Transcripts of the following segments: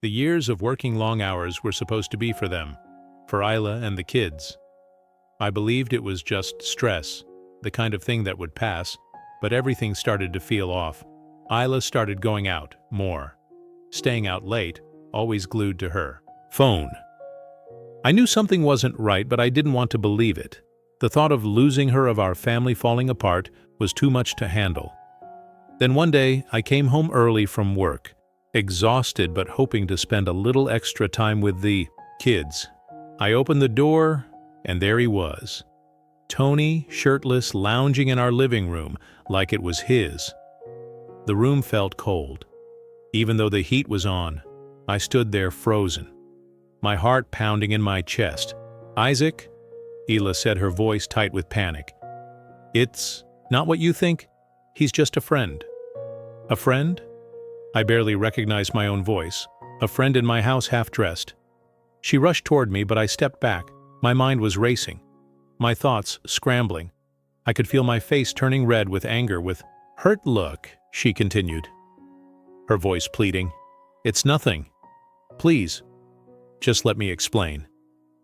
The years of working long hours were supposed to be for them, for Isla and the kids. I believed it was just stress, the kind of thing that would pass, but everything started to feel off. Isla started going out more, staying out late, always glued to her phone. I knew something wasn't right, but I didn't want to believe it. The thought of losing her, of our family falling apart, was too much to handle. Then one day, I came home early from work, exhausted but hoping to spend a little extra time with the kids. I opened the door, and there he was. Tony, shirtless, lounging in our living room like it was his. The room felt cold. Even though the heat was on, I stood there frozen, my heart pounding in my chest. "Isaac," Hila said, her voice tight with panic. "It's not what you think. He's just a friend." "A friend?" I barely recognized my own voice. A friend in my house, half-dressed. She rushed toward me, but I stepped back. My mind was racing, my thoughts scrambling. I could feel my face turning red with anger, with hurt. "Look," she continued, her voice pleading. "It's nothing. Please, just let me explain."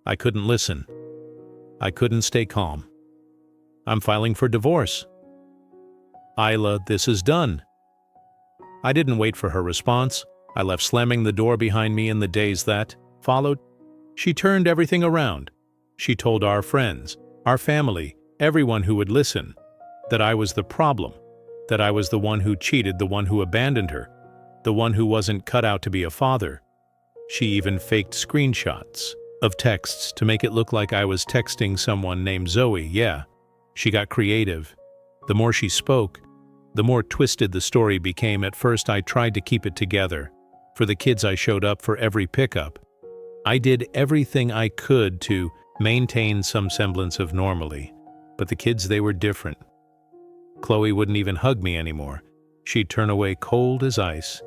I couldn't listen. I couldn't stay calm. "I'm filing for divorce." "Isla, this is done." I didn't wait for her response. I left, slamming the door behind me. In the days that followed, she turned everything around. She told our friends, our family, everyone who would listen, that I was the problem, that I was the one who cheated, the one who abandoned her, the one who wasn't cut out to be a father. She even faked screenshots of texts to make it look like I was texting someone named Zoe. Yeah, she got creative. The more she spoke, the more twisted the story became. At first, I tried to keep it together. For the kids, I showed up for every pickup. I did everything I could to maintain some semblance of normalcy. But the kids, they were different. Chloe wouldn't even hug me anymore. She'd turn away cold as ice.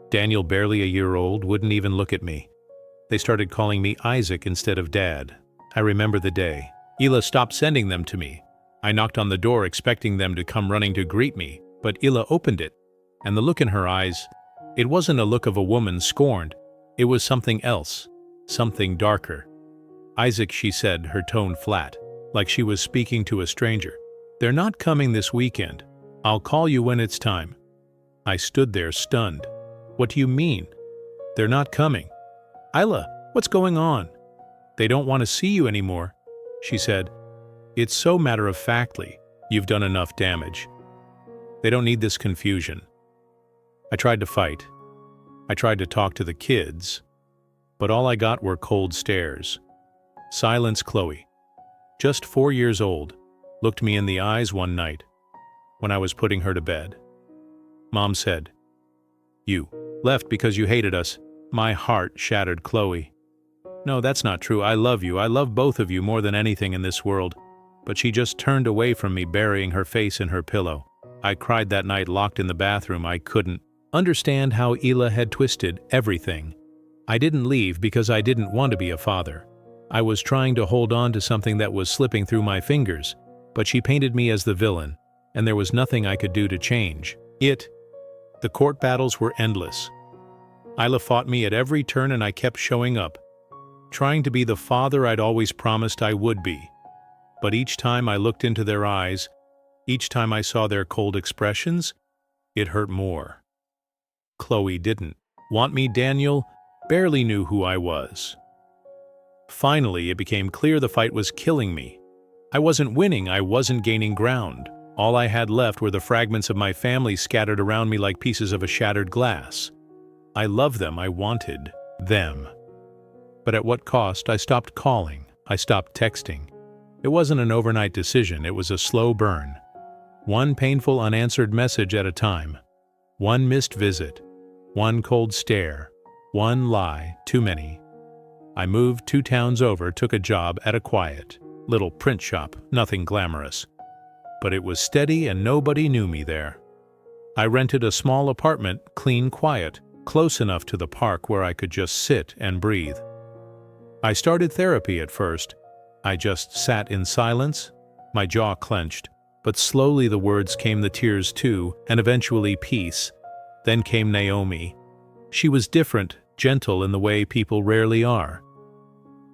Daniel, barely a year old, wouldn't even look at me. They started calling me Isaac instead of Dad. I remember the day. Hila stopped sending them to me. I knocked on the door expecting them to come running to greet me, but Hila opened it, and the look in her eyes, it wasn't a look of a woman scorned. It was something else, something darker. "Isaac," she said, her tone flat, like she was speaking to a stranger. "They're not coming this weekend. I'll call you when it's time." I stood there stunned. "What do you mean? They're not coming?" "Isla, what's going on?" "They don't want to see you anymore," she said. It's so matter-of-factly. "You've done enough damage. They don't need this confusion." I tried to fight. I tried to talk to the kids, but all I got were cold stares. Silence. Chloe, just 4 years old, looked me in the eyes one night when I was putting her to bed. Mom said, "You left because you hated us." My heart shattered. "Chloe, no, that's not true. I love you. I love both of you more than anything in this world." But she just turned away from me, burying her face in her pillow. I cried that night, locked in the bathroom. I couldn't understand how Hila had twisted everything. I didn't leave because I didn't want to be a father. I was trying to hold on to something that was slipping through my fingers, but she painted me as the villain, and there was nothing I could do to change it. The court battles were endless. Isla fought me at every turn, and I kept showing up, trying to be the father I'd always promised I would be. But each time I looked into their eyes, each time I saw their cold expressions, it hurt more. Chloe didn't want me. Daniel barely knew who I was. Finally, it became clear the fight was killing me. I wasn't winning, I wasn't gaining ground. All I had left were the fragments of my family scattered around me like pieces of a shattered glass. I loved them, I wanted them. But at what cost? I stopped calling, I stopped texting. It wasn't an overnight decision, it was a slow burn. One painful unanswered message at a time. One missed visit. One cold stare. One lie too many. I moved 2 towns over, took a job at a quiet little print shop, nothing glamorous. But it was steady and nobody knew me there. I rented a small apartment, clean, quiet, close enough to the park where I could just sit and breathe. I started therapy at first. I just sat in silence, my jaw clenched, but slowly the words came, the tears too, and eventually peace. Then came Naomi. She was different, gentle in the way people rarely are.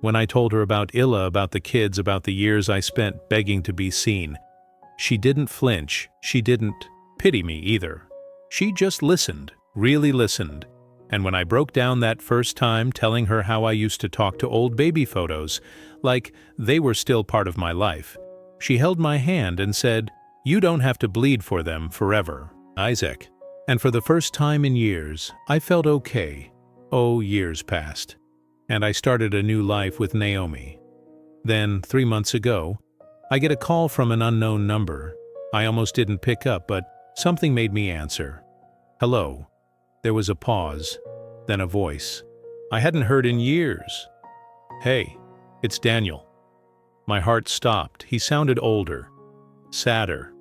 When I told her about Illa, about the kids, about the years I spent begging to be seen, she didn't flinch, she didn't pity me either. She just listened, really listened. And when I broke down that first time telling her how I used to talk to old baby photos, like they were still part of my life, she held my hand and said, "You don't have to bleed for them forever, Isaac." And for the first time in years, I felt okay. Oh, years passed, and I started a new life with Naomi. Then, 3 months ago, I get a call from an unknown number. I almost didn't pick up, but something made me answer. "Hello." There was a pause, then a voice I hadn't heard in years. "Hey, it's Daniel." My heart stopped. He sounded older, sadder,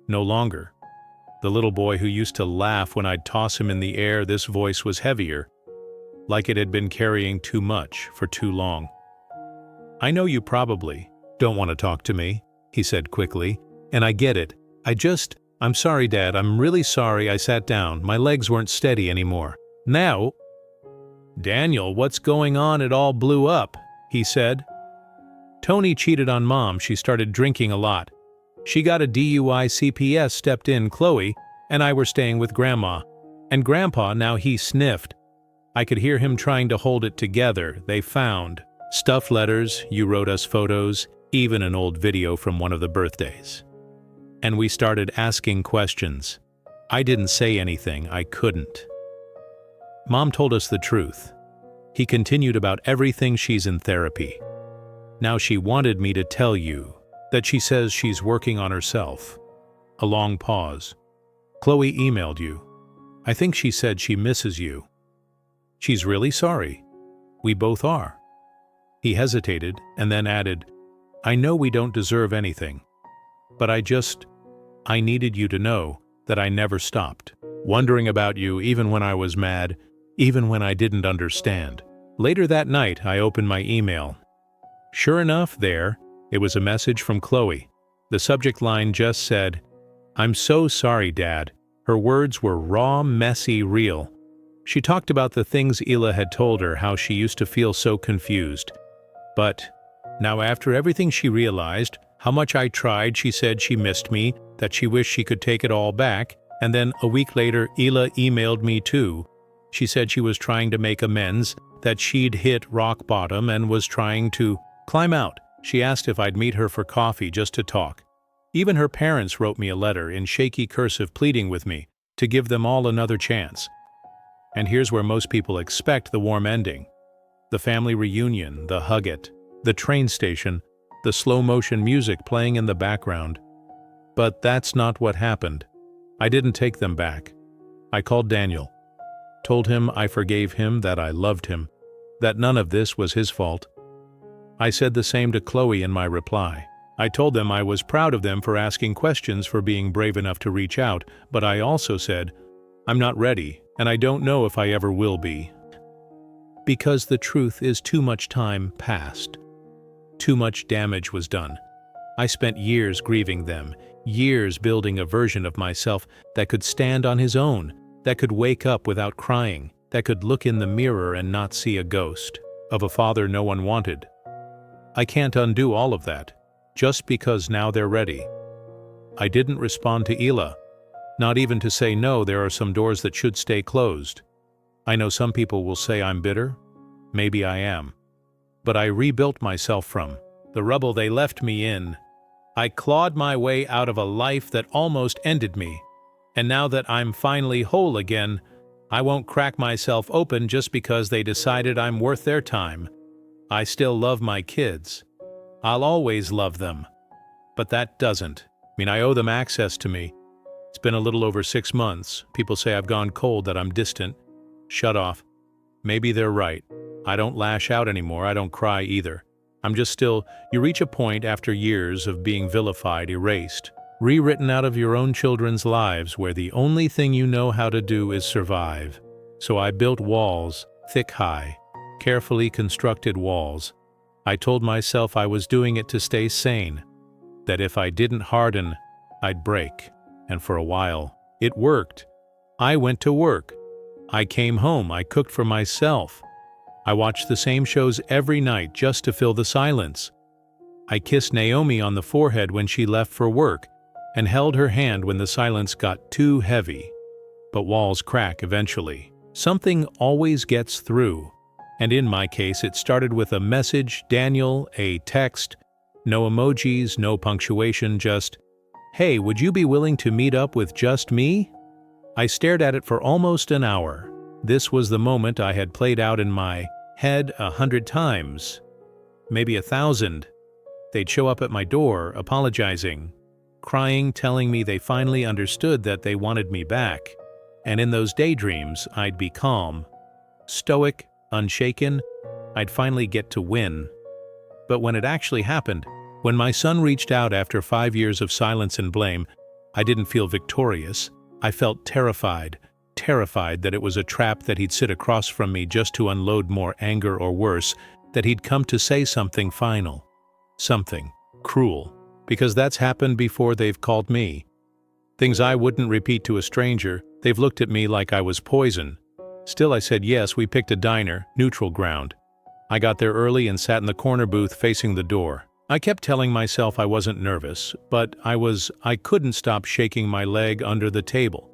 no longer the little boy who used to laugh when I'd toss him in the air. This voice was heavier, like it had been carrying too much for too long. "I know you probably don't want to talk to me," he said quickly, "and I get it. I'm sorry, Dad, I'm really sorry." I sat down. My legs weren't steady anymore. "Now, Daniel, what's going on? It all blew up," he said. "Tony cheated on Mom. She started drinking a lot. She got a DUI, CPS stepped in, Chloe and I were staying with Grandma. And Grandpa, now he sniffed." I could hear him trying to hold it together. "They found stuffed letters, you wrote us photos, even an old video from one of the birthdays." And we started asking questions. I didn't say anything, I couldn't. "Mom told us the truth." He continued about everything. "She's in therapy. Now she wanted me to tell you that she says she's working on herself." A long pause. "Chloe emailed you. I think she said she misses you. She's really sorry. We both are." He hesitated and then added, "I know we don't deserve anything, but I needed you to know that I never stopped wondering about you, even when I was mad, even when I didn't understand." Later that night, I opened my email. Sure enough, it was a message from Chloe. The subject line just said, "I'm so sorry, Dad." Her words were raw, messy, real. She talked about the things Illa had told her, how she used to feel so confused. But now, after everything, she realized how much I tried. She said she missed me, that she wished she could take it all back, and then a week later, Illa emailed me too. She said she was trying to make amends, that she'd hit rock bottom and was trying to climb out. She asked if I'd meet her for coffee just to talk. Even her parents wrote me a letter in shaky cursive pleading with me to give them all another chance. And here's where most people expect the warm ending. The family reunion, the hug-it, the train station, the slow-motion music playing in the background. But that's not what happened. I didn't take them back. I called Daniel, told him I forgave him, that I loved him, that none of this was his fault. I said the same to Chloe in my reply. I told them I was proud of them for asking questions, for being brave enough to reach out, but I also said, I'm not ready, and I don't know if I ever will be. Because the truth is, too much time passed. Too much damage was done. I spent years grieving them, years building a version of myself that could stand on his own, that could wake up without crying, that could look in the mirror and not see a ghost, of a father no one wanted. I can't undo all of that, just because now they're ready. I didn't respond to Illa, not even to say no. There are some doors that should stay closed. I know some people will say I'm bitter. Maybe I am. But I rebuilt myself from the rubble they left me in. I clawed my way out of a life that almost ended me. And now that I'm finally whole again, I won't crack myself open just because they decided I'm worth their time. I still love my kids. I'll always love them. But that doesn't mean I owe them access to me. It's been a little over 6 months. People say I've gone cold, that I'm distant, shut off. Maybe they're right. I don't lash out anymore. I don't cry either. I'm just still, you reach a point after years of being vilified, erased, rewritten out of your own children's lives, where the only thing you know how to do is survive. So I built walls, thick, high, carefully constructed walls. I told myself I was doing it to stay sane, that if I didn't harden, I'd break. And for a while, it worked. I went to work. I came home, I cooked for myself. I watched the same shows every night just to fill the silence. I kissed Naomi on the forehead when she left for work and held her hand when the silence got too heavy. But walls crack eventually. Something always gets through. And in my case, it started with a message, Daniel, a text, no emojis, no punctuation, just, "Hey, would you be willing to meet up with just me?" I stared at it for almost an hour. This was the moment I had played out in my head 100 times, maybe 1,000. They'd show up at my door, apologizing, crying, telling me they finally understood that they wanted me back. And in those daydreams, I'd be calm, stoic, unshaken. I'd finally get to win. But when it actually happened, when my son reached out after 5 years of silence and blame, I didn't feel victorious. I felt terrified that it was a trap, that he'd sit across from me just to unload more anger, or worse, that he'd come to say something final. Something cruel. Because that's happened before. They've called me things I wouldn't repeat to a stranger. They've looked at me like I was poison. Still, I said yes. We picked a diner, neutral ground. I got there early and sat in the corner booth facing the door. I kept telling myself I wasn't nervous, but I couldn't stop shaking my leg under the table.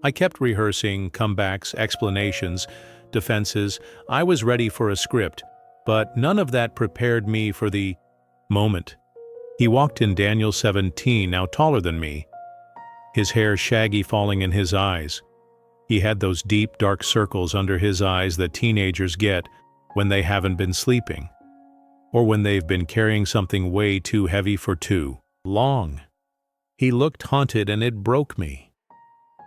I kept rehearsing comebacks, explanations, defenses. I was ready for a script, but none of that prepared me for the moment. He walked in, Daniel, 17, now taller than me, his hair shaggy, falling in his eyes. He had those deep, dark circles under his eyes that teenagers get when they haven't been sleeping, or when they've been carrying something way too heavy for too long. He looked haunted, and it broke me.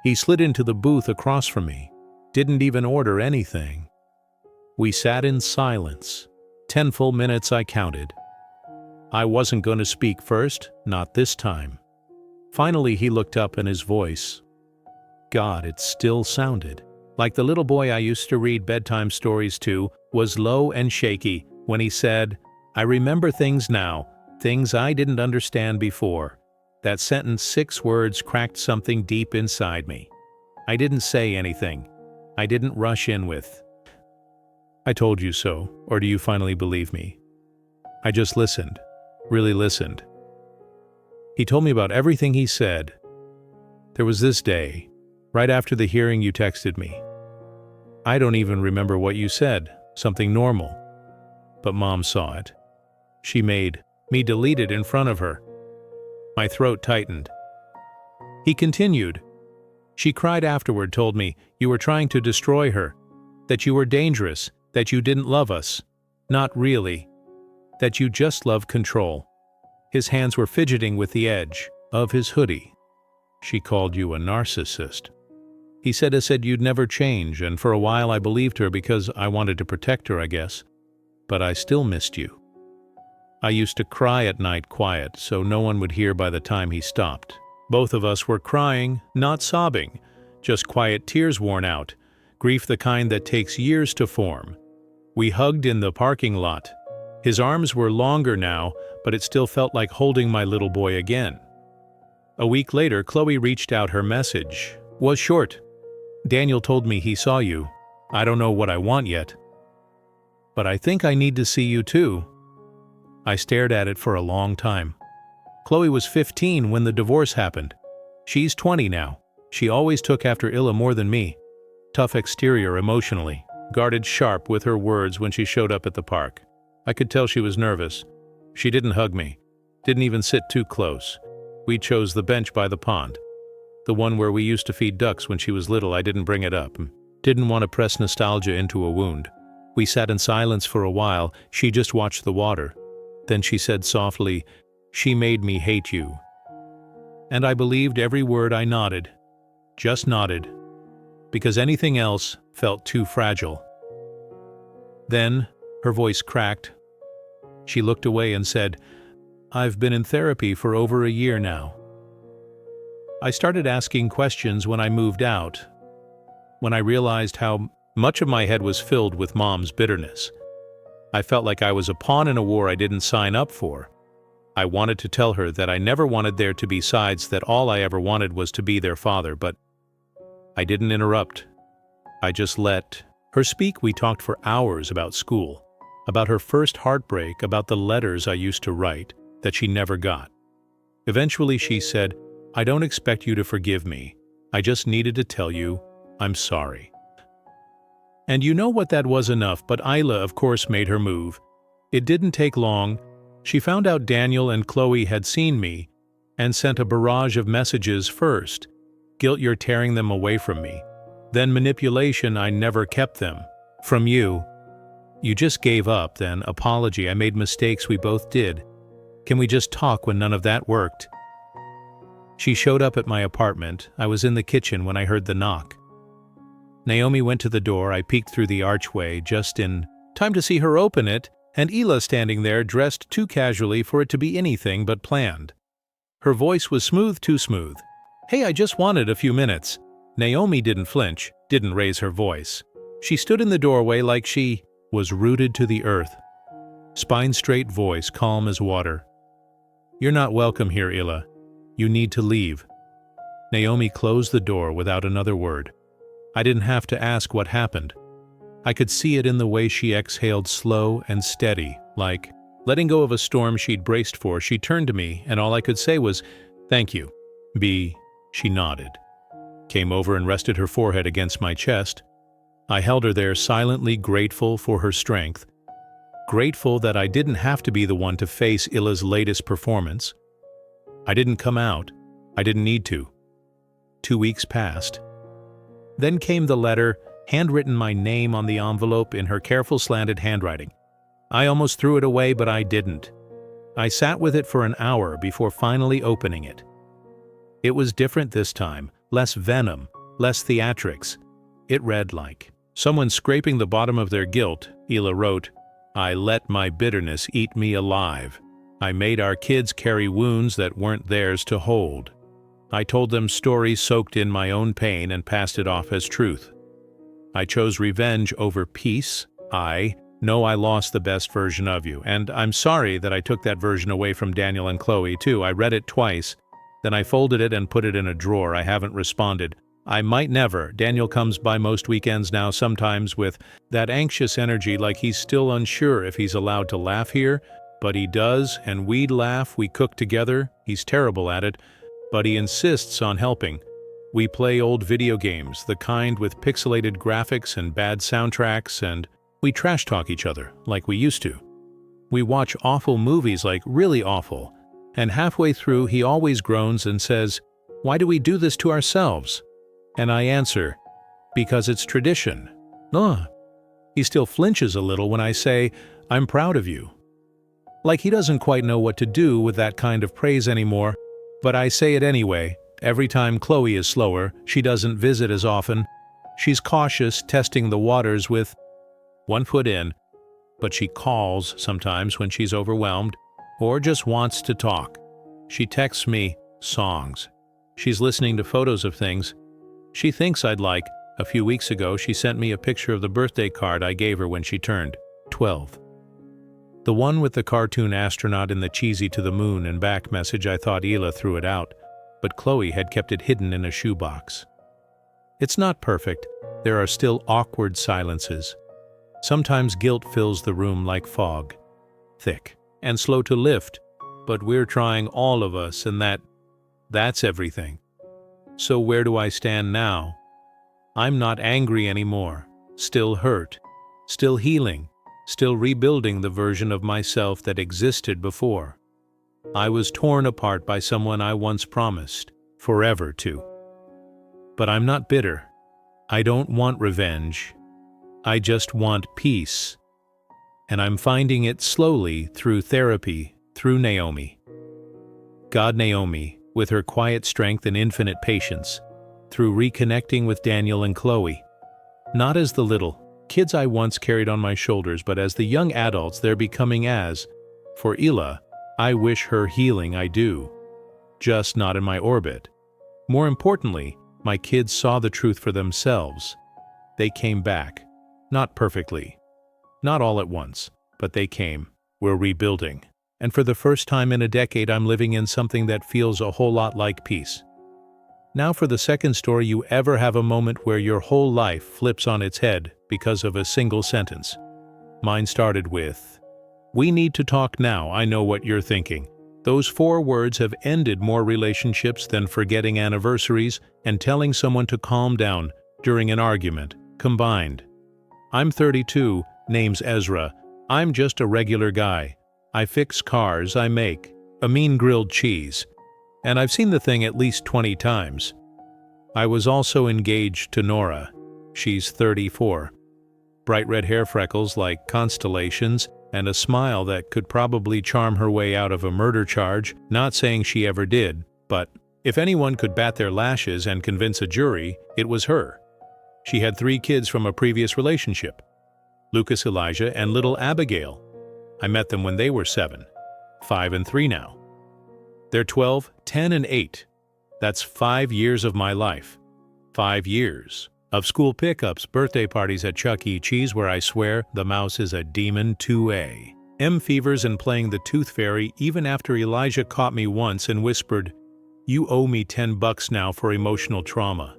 He slid into the booth across from me, didn't even order anything. We sat in silence. 10 full minutes, I counted. I wasn't going to speak first, not this time. Finally, he looked up, and his voice, God, it still sounded like the little boy I used to read bedtime stories to, was low and shaky when he said, I remember things now, things I didn't understand before. That sentence, 6 words, cracked something deep inside me. I didn't say anything. I didn't rush in with, I told you so, or do you finally believe me? I just listened, really listened. He told me about everything he said. There was this day, right after the hearing, you texted me. I don't even remember what you said, something normal. But Mom saw it. She made me delete it in front of her. My throat tightened. He continued. She cried afterward, told me you were trying to destroy her, that you were dangerous, that you didn't love us. Not really. That you just loved control. His hands were fidgeting with the edge of his hoodie. She called you a narcissist. He said you'd never change, and for a while I believed her because I wanted to protect her, I guess. But I still missed you. I used to cry at night, quiet, so no one would hear by the time he stopped. Both of us were crying, not sobbing, just quiet tears, worn out, grief the kind that takes years to form. We hugged in the parking lot. His arms were longer now, but it still felt like holding my little boy again. A week later, Chloe reached out. Her message was short. Daniel told me he saw you. I don't know what I want yet, but I think I need to see you too. I stared at it for a long time. Chloe was 15 when the divorce happened. She's 20 now. She always took after Illa more than me. Tough exterior emotionally, guarded sharp with her words when she showed up at the park. I could tell she was nervous. She didn't hug me, didn't even sit too close. We chose the bench by the pond, the one where we used to feed ducks when she was little. I didn't bring it up. Didn't want to press nostalgia into a wound. We sat in silence for a while. She just watched the water. Then she said softly, she made me hate you. And I believed every word. I nodded, just nodded, because anything else felt too fragile. Then her voice cracked. She looked away and said, I've been in therapy for over a year now. I started asking questions when I moved out, when I realized how much of my head was filled with Mom's bitterness. I felt like I was a pawn in a war I didn't sign up for. I wanted to tell her that I never wanted there to be sides, that all I ever wanted was to be their father, but I didn't interrupt. I just let her speak. We talked for hours about school, about her first heartbreak, about the letters I used to write that she never got. Eventually she said, "I don't expect you to forgive me. I just needed to tell you I'm sorry." And you know what, that was enough, but Isla, of course, made her move. It didn't take long. She found out Daniel and Chloe had seen me and sent a barrage of messages first. Guilt, you're tearing them away from me. Then manipulation, I never kept them. From you. You just gave up. Then apology, I made mistakes, we both did. Can we just talk? When none of that worked. She showed up at my apartment. I was in the kitchen when I heard the knock. Naomi went to the door. I peeked through the archway just in time to see her open it, and Hila standing there, dressed too casually for it to be anything but planned. Her voice was smooth, too smooth. "Hey, I just wanted a few minutes." Naomi didn't flinch, didn't raise her voice. She stood in the doorway like she was rooted to the earth. Spine straight, voice calm as water. "You're not welcome here, Hila. You need to leave." Naomi closed the door without another word. I didn't have to ask what happened. I could see it in the way she exhaled, slow and steady, like letting go of a storm she'd braced for. She turned to me, and all I could say was, "Thank you." She nodded. Came over and rested her forehead against my chest. I held her there, silently grateful for her strength. Grateful that I didn't have to be the one to face Ila's latest performance. I didn't come out. I didn't need to. 2 weeks passed. Then came the letter, handwritten, my name on the envelope in her careful slanted handwriting. I almost threw it away, but I didn't. I sat with it for an hour before finally opening it. It was different this time, less venom, less theatrics. It read like someone scraping the bottom of their guilt. Hila wrote, "I let my bitterness eat me alive. I made our kids carry wounds that weren't theirs to hold. I told them stories soaked in my own pain and passed it off as truth. I chose revenge over peace. I know I lost the best version of you, and I'm sorry that I took that version away from Daniel and Chloe too. I read it twice, then I folded it and put it in a drawer. I haven't responded. I might never. Daniel comes by most weekends now, sometimes with that anxious energy, like he's still unsure if he's allowed to laugh here, but he does, and we'd laugh, we cook together. He's terrible at it, but he insists on helping. We play old video games, the kind with pixelated graphics and bad soundtracks, and we trash talk each other like we used to. We watch awful movies, like really awful, and halfway through he always groans and says, "Why do we do this to ourselves?" And I answer, "Because it's tradition." Ugh. He still flinches a little when I say, "I'm proud of you." Like he doesn't quite know what to do with that kind of praise anymore, but I say it anyway. Every time Chloe is slower, she doesn't visit as often. She's cautious, testing the waters with one foot in, but she calls sometimes when she's overwhelmed or just wants to talk. She texts me songs. She's listening to photos of things she thinks I'd like. A few weeks ago, she sent me a picture of the birthday card I gave her when she turned 12. The one with the cartoon astronaut in the cheesy "to the moon and back" message. I thought Hila threw it out, but Chloe had kept it hidden in a shoebox. It's not perfect. There are still awkward silences. Sometimes guilt fills the room like fog, thick and slow to lift, but we're trying, all of us, and that's everything. So where do I stand now? I'm not angry anymore, still hurt, still healing, still rebuilding the version of myself that existed before. I was torn apart by someone I once promised forever to. But I'm not bitter. I don't want revenge. I just want peace. And I'm finding it slowly through therapy, through Naomi. God, Naomi, with her quiet strength and infinite patience, through reconnecting with Daniel and Chloe. Not as the little kids I once carried on my shoulders, but as the young adults they're becoming as. For Hila, I wish her healing, I do. Just not in my orbit. More importantly, my kids saw the truth for themselves. They came back. Not perfectly. Not all at once, but they came. We're rebuilding. And for the first time in a decade, I'm living in something that feels a whole lot like peace. Now for the second story, you ever have a moment where your whole life flips on its head because of a single sentence. Mine started with, "We need to talk now, I know what you're thinking." Those 4 words have ended more relationships than forgetting anniversaries and telling someone to calm down during an argument, combined. I'm 32, name's Ezra. I'm just a regular guy. I fix cars, I make a mean grilled cheese. And I've seen the thing at least 20 times. I was also engaged to Nora. She's 34. Bright red hair freckles like constellations and a smile that could probably charm her way out of a murder charge, not saying she ever did, but if anyone could bat their lashes and convince a jury, it was her. She had 3 kids from a previous relationship, Lucas, Elijah, and little Abigail. I met them when they were 7, 5 and 3 now. They're 12, 10, and 8. That's 5 years of my life. 5 years. Of school pickups, birthday parties at Chuck E. Cheese where I swear the mouse is a demon 2A. M fevers and playing the tooth fairy even after Elijah caught me once and whispered, "You owe me $10 now for emotional trauma."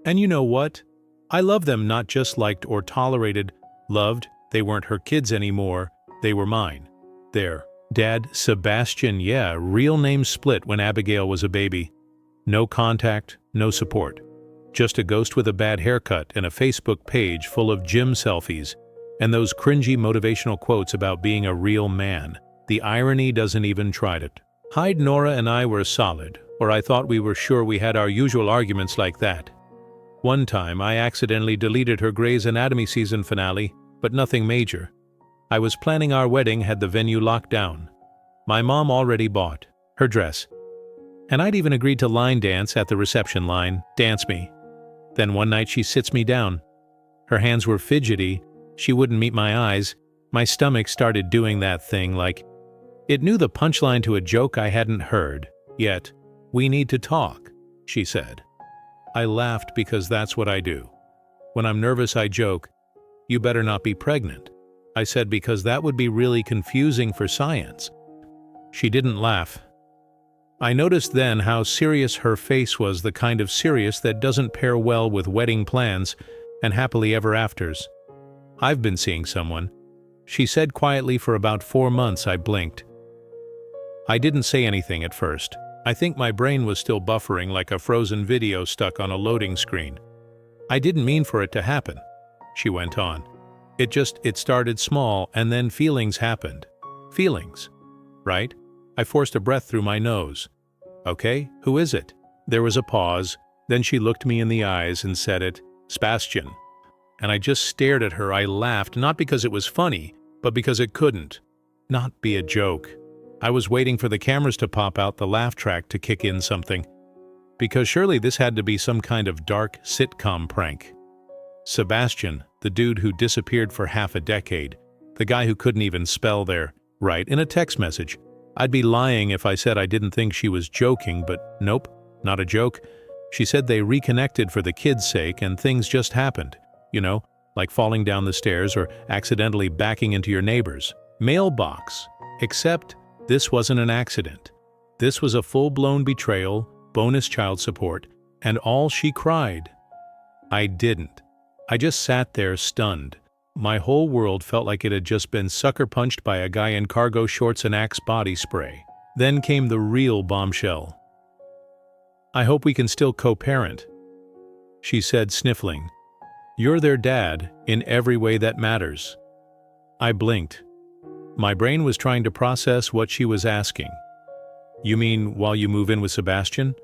And you know what? I love them, not just liked or tolerated. Loved, they weren't her kids anymore, they were mine. Their dad, Sebastian, yeah, real name split when Abigail was a baby. No contact, no support. Just a ghost with a bad haircut and a Facebook page full of gym selfies and those cringy motivational quotes about being a real man. The irony doesn't even try it. Hyde, Nora, and I were solid, or I thought we were sure. We had our usual arguments like that. One time, I accidentally deleted her Grey's Anatomy season finale, but nothing major. I was planning our wedding, had the venue locked down. My mom already bought her dress. And I'd even agreed to line dance at the reception line, dance me. Then one night she sits me down. Her hands were fidgety, she wouldn't meet my eyes. My stomach started doing that thing like it knew the punchline to a joke I hadn't heard. Yet, "We need to talk," she said. I laughed because that's what I do. When I'm nervous I joke, "You better not be pregnant." I said because that would be really confusing for science. She didn't laugh. I noticed then how serious her face was, the kind of serious that doesn't pair well with wedding plans and happily ever afters. "I've been seeing someone," she said quietly. For about 4 months I blinked. I didn't say anything at first. I think my brain was still buffering like a frozen video stuck on a loading screen. "I didn't mean for it to happen," she went on. It started small and then feelings happened." Feelings, right? I forced a breath through my nose. "Okay, who is it?" There was a pause, then she looked me in the eyes and said it, "Sebastian." And I just stared at her. I laughed, not because it was funny, but because it couldn't not be a joke. I was waiting for the cameras to pop out, the laugh track to kick in something. Because surely this had to be some kind of dark sitcom prank. Sebastian, the dude who disappeared for half a decade, the guy who couldn't even spell their right in a text message. I'd be lying if I said I didn't think she was joking, but nope, not a joke. She said they reconnected for the kids' sake and things just happened. You know, like falling down the stairs or accidentally backing into your neighbor's mailbox. Except this wasn't an accident. This was a full-blown betrayal, bonus child support, and all she cried. I didn't. I just sat there stunned. My whole world felt like it had just been sucker-punched by a guy in cargo shorts and Axe body spray. Then came the real bombshell. "I hope we can still co-parent," she said, sniffling. "You're their dad in every way that matters." I blinked. My brain was trying to process what she was asking. "You mean while you move in with Sebastian?"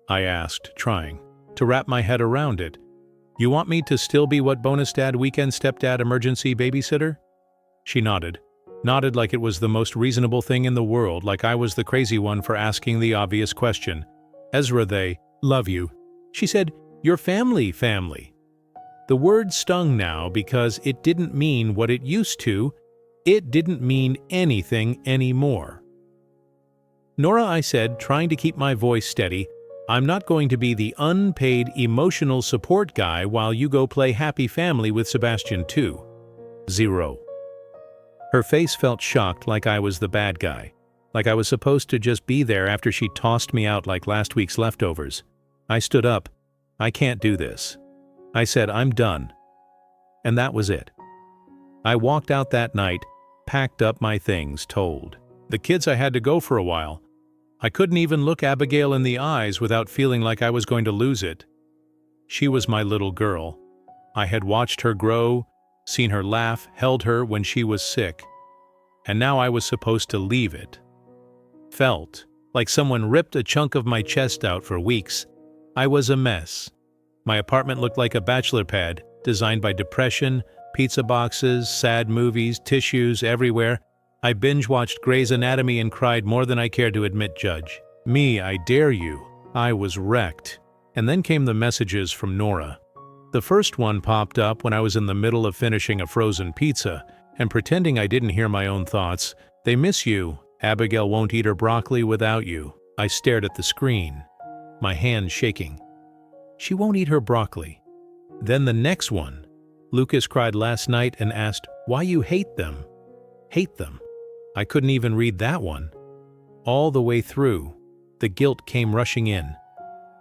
I asked, trying to wrap my head around it. "You want me to still be what bonus dad, weekend stepdad, emergency babysitter?" She nodded like it was the most reasonable thing in the world, like I was the crazy one for asking the obvious question. "Ezra, they love you." She said, "Your family." The word stung now because it didn't mean what it used to. It didn't mean anything anymore. "Nora," I said, trying to keep my voice steady, "I'm not going to be the unpaid emotional support guy while you go play happy family with Sebastian too. 0. Her face felt shocked, like I was the bad guy, like I was supposed to just be there after she tossed me out like last week's leftovers. I stood up. I can't do this. I said, I'm done. And that was it. I walked out that night, packed up my things, told the kids I had to go for a while. I couldn't even look Abigail in the eyes without feeling like I was going to lose it. She was my little girl. I had watched her grow, seen her laugh, held her when she was sick. And now I was supposed to leave it. Felt like someone ripped a chunk of my chest out for weeks. I was a mess. My apartment looked like a bachelor pad, designed by depression, pizza boxes, sad movies, tissues everywhere. I binge-watched Grey's Anatomy and cried more than I cared to admit, Judge. Me, I dare you. I was wrecked. And then came the messages from Nora. The first one popped up when I was in the middle of finishing a frozen pizza, and pretending I didn't hear my own thoughts. They miss you. Abigail won't eat her broccoli without you. I stared at the screen, my hand shaking. She won't eat her broccoli. Then the next one. Lucas cried last night and asked why you hate them. Hate them. I couldn't even read that one. All the way through, the guilt came rushing in.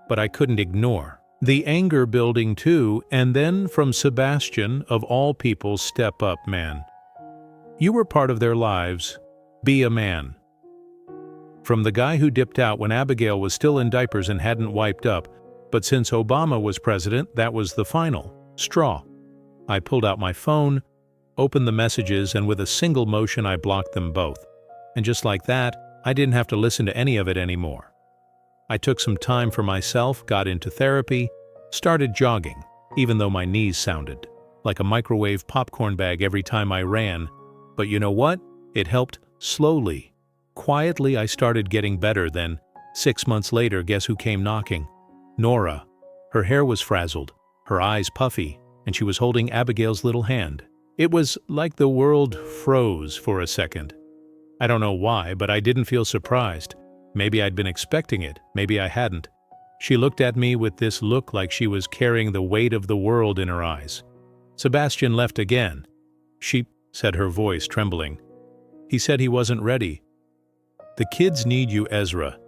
But I couldn't ignore. The anger building too, and then from Sebastian, of all people, step up, man. You were part of their lives. Be a man. From the guy who dipped out when Abigail was still in diapers and hadn't wiped up, but since Obama was president, that was the final straw. I pulled out my phone, opened the messages, and with a single motion I blocked them both. And just like that, I didn't have to listen to any of it anymore. I took some time for myself, got into therapy, started jogging, even though my knees sounded like a microwave popcorn bag every time I ran. But you know what? It helped slowly. Quietly, I started getting better. Then, 6 months later, guess who came knocking? Nora. Her hair was frazzled, her eyes puffy, and she was holding Abigail's little hand. It was like the world froze for a second. I don't know why, but I didn't feel surprised. Maybe I'd been expecting it, maybe I hadn't. She looked at me with this look like she was carrying the weight of the world in her eyes. Sebastian left again. She said, her voice trembling. He said he wasn't ready. The kids need you, Ezra.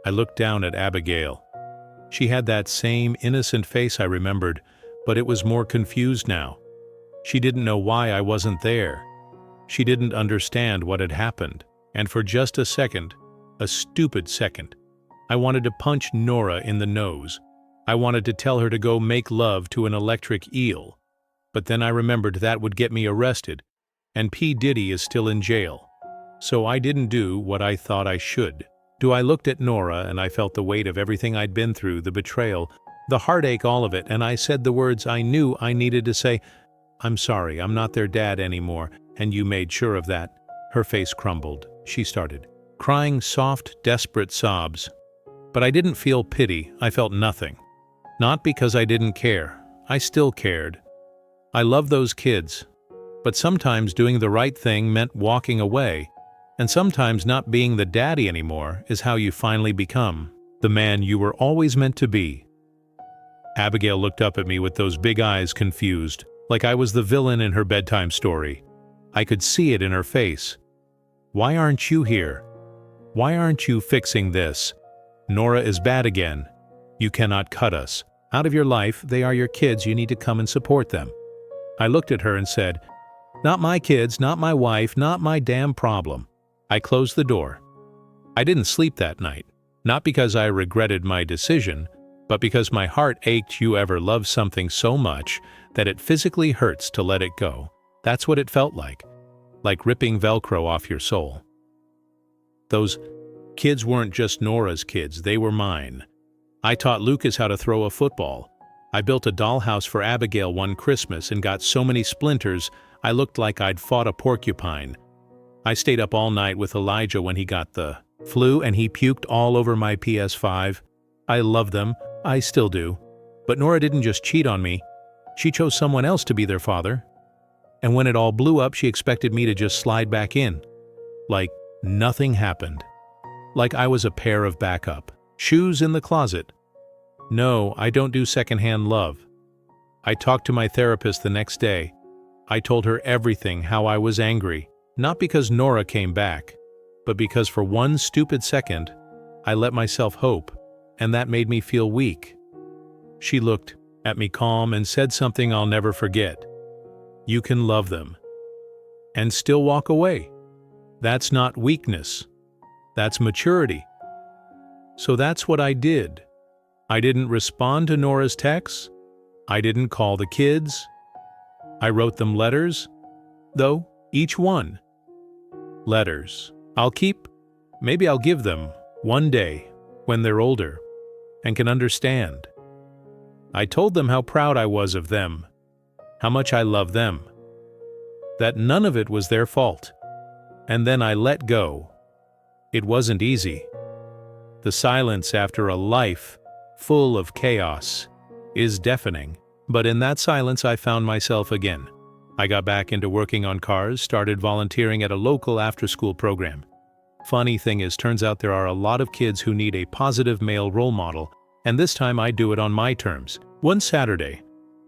I looked down at Abigail. She had that same innocent face I remembered, but it was more confused now. She didn't know why I wasn't there. She didn't understand what had happened. And for just a second, a stupid second, I wanted to punch Nora in the nose. I wanted to tell her to go make love to an electric eel. But then I remembered that would get me arrested, and P. Diddy is still in jail. So I didn't do what I thought I should. I looked at Nora and I felt the weight of everything I'd been through, the betrayal, the heartache, all of it, and I said the words I knew I needed to say. I'm sorry, I'm not their dad anymore, and you made sure of that. Her face crumbled. She started crying soft, desperate sobs. But I didn't feel pity, I felt nothing. Not because I didn't care. I still cared. I love those kids. But sometimes doing the right thing meant walking away. And sometimes not being the daddy anymore is how you finally become the man you were always meant to be. Abigail looked up at me with those big eyes, confused, like I was the villain in her bedtime story. I could see it in her face. Why aren't you here? Why aren't you fixing this? Nora is bad again. You cannot cut us out of your life. They are your kids. You need to come and support them. I looked at her and said, not my kids, not my wife, not my damn problem. I closed the door. I didn't sleep that night, not because I regretted my decision, but because my heart ached. You ever love something so much that it physically hurts to let it go? That's what it felt like ripping Velcro off your soul. Those kids weren't just Nora's kids, they were mine. I taught Lucas how to throw a football. I built a dollhouse for Abigail one Christmas and got so many splinters I looked like I'd fought a porcupine. I stayed up all night with Elijah when he got the flu and he puked all over my PS5. I love them, I still do. But Nora didn't just cheat on me, she chose someone else to be their father. And when it all blew up, she expected me to just slide back in. Like nothing happened. Like I was a pair of backup shoes in the closet. No, I don't do secondhand love. I talked to my therapist the next day. I told her everything, how I was angry. Not because Nora came back, but because for one stupid second, I let myself hope and that made me feel weak. She looked at me calm and said something I'll never forget. You can love them and still walk away. That's not weakness. That's maturity. So that's what I did. I didn't respond to Nora's texts. I didn't call the kids. I wrote them letters, though, each one. Letters. Maybe I'll give them one day when they're older and can understand. I told them how proud I was of them, how much I love them, that none of it was their fault. And then I let go. It wasn't easy. The silence after a life full of chaos is deafening. But in that silence, I found myself again. I got back into working on cars, started volunteering at a local after-school program. Funny thing is, turns out there are a lot of kids who need a positive male role model, and this time I do it on my terms. One Saturday,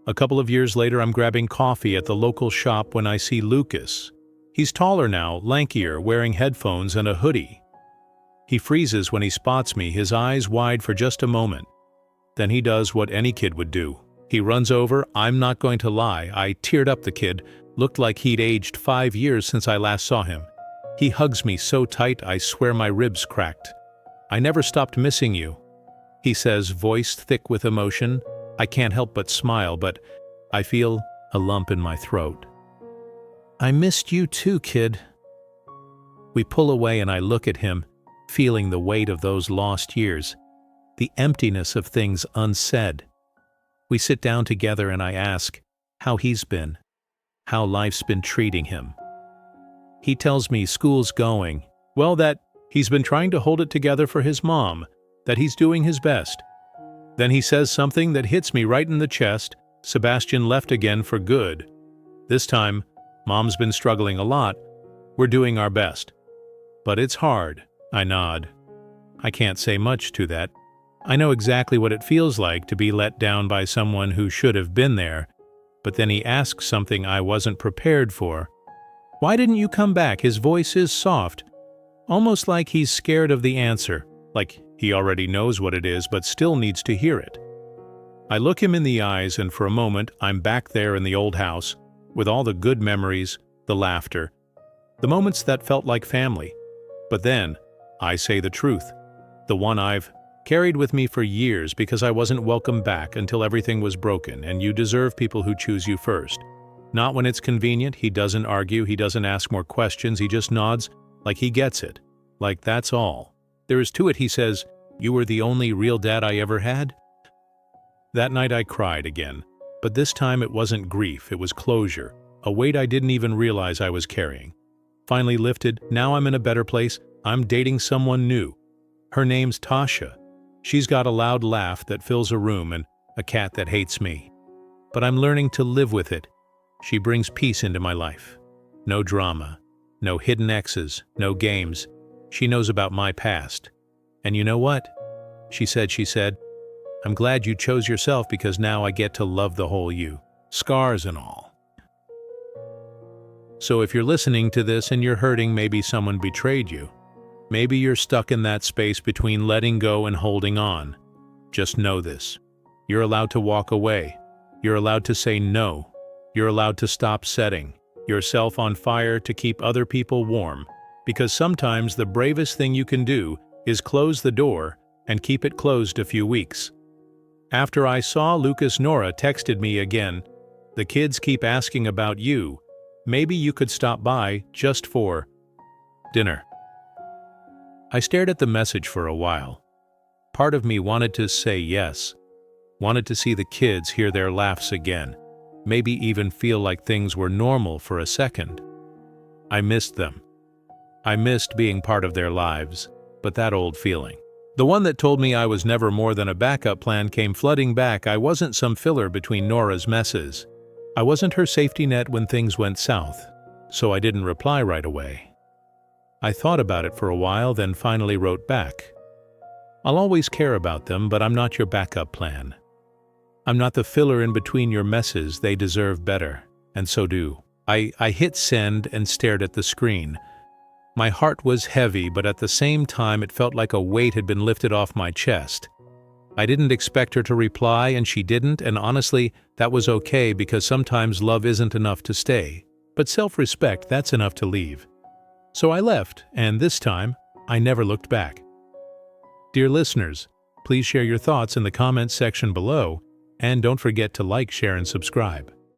a couple of years later, I'm grabbing coffee at the local shop when I see Lucas. He's taller now, lankier, wearing headphones and a hoodie. He freezes when he spots me, his eyes wide for just a moment. Then he does what any kid would do. He runs over. I'm not going to lie, I teared up the kid, looked like he'd aged 5 years since I last saw him. He hugs me so tight I swear my ribs cracked. I never stopped missing you, he says, voice thick with emotion. I can't help but smile, but I feel a lump in my throat. I missed you too, kid. We pull away and I look at him, feeling the weight of those lost years, the emptiness of things unsaid. We sit down together and I ask how he's been, how life's been treating him. He tells me school's going, well, that he's been trying to hold it together for his mom, that he's doing his best. Then he says something that hits me right in the chest. Sebastian left again for good. This time, Mom's been struggling a lot. We're doing our best. But it's hard. I nod. I can't say much to that. I know exactly what it feels like to be let down by someone who should have been there, but then he asks something I wasn't prepared for. Why didn't you come back? His voice is soft, almost like he's scared of the answer, like he already knows what it is but still needs to hear it. I look him in the eyes and for a moment I'm back there in the old house, with all the good memories, the laughter, the moments that felt like family. But then, I say the truth, the one I've carried with me for years because I wasn't welcome back until everything was broken, and you deserve people who choose you first. Not when it's convenient. He doesn't argue, he doesn't ask more questions, he just nods like he gets it, like that's all. There is to it, he says, you were the only real dad I ever had? That night I cried again, but this time it wasn't grief, it was closure, a weight I didn't even realize I was carrying. Finally lifted, now I'm in a better place, I'm dating someone new. Her name's Tasha. She's got a loud laugh that fills a room and a cat that hates me. But I'm learning to live with it. She brings peace into my life. No drama, no hidden exes, no games. She knows about my past. And you know what? She said, I'm glad you chose yourself because now I get to love the whole you, scars and all. So if you're listening to this and you're hurting, maybe someone betrayed you. Maybe you're stuck in that space between letting go and holding on. Just know this. You're allowed to walk away. You're allowed to say no. You're allowed to stop setting yourself on fire to keep other people warm, because sometimes the bravest thing you can do is close the door and keep it closed a few weeks. After I saw Lucas, Nora texted me again. The kids keep asking about you. Maybe you could stop by just for dinner. I stared at the message for a while. Part of me wanted to say yes, wanted to see the kids hear their laughs again, maybe even feel like things were normal for a second. I missed them. I missed being part of their lives, but that old feeling, the one that told me I was never more than a backup plan, came flooding back. I wasn't some filler between Nora's messes. I wasn't her safety net when things went south, so I didn't reply right away. I thought about it for a while, then finally wrote back. I'll always care about them, but I'm not your backup plan. I'm not the filler in between your messes. They deserve better, and so do. I hit send and stared at the screen. My heart was heavy, but at the same time it felt like a weight had been lifted off my chest. I didn't expect her to reply, and she didn't, and honestly, that was okay because sometimes love isn't enough to stay. But self-respect, that's enough to leave. So I left, and this time, I never looked back. Dear listeners, please share your thoughts in the comments section below, and don't forget to like, share, and subscribe.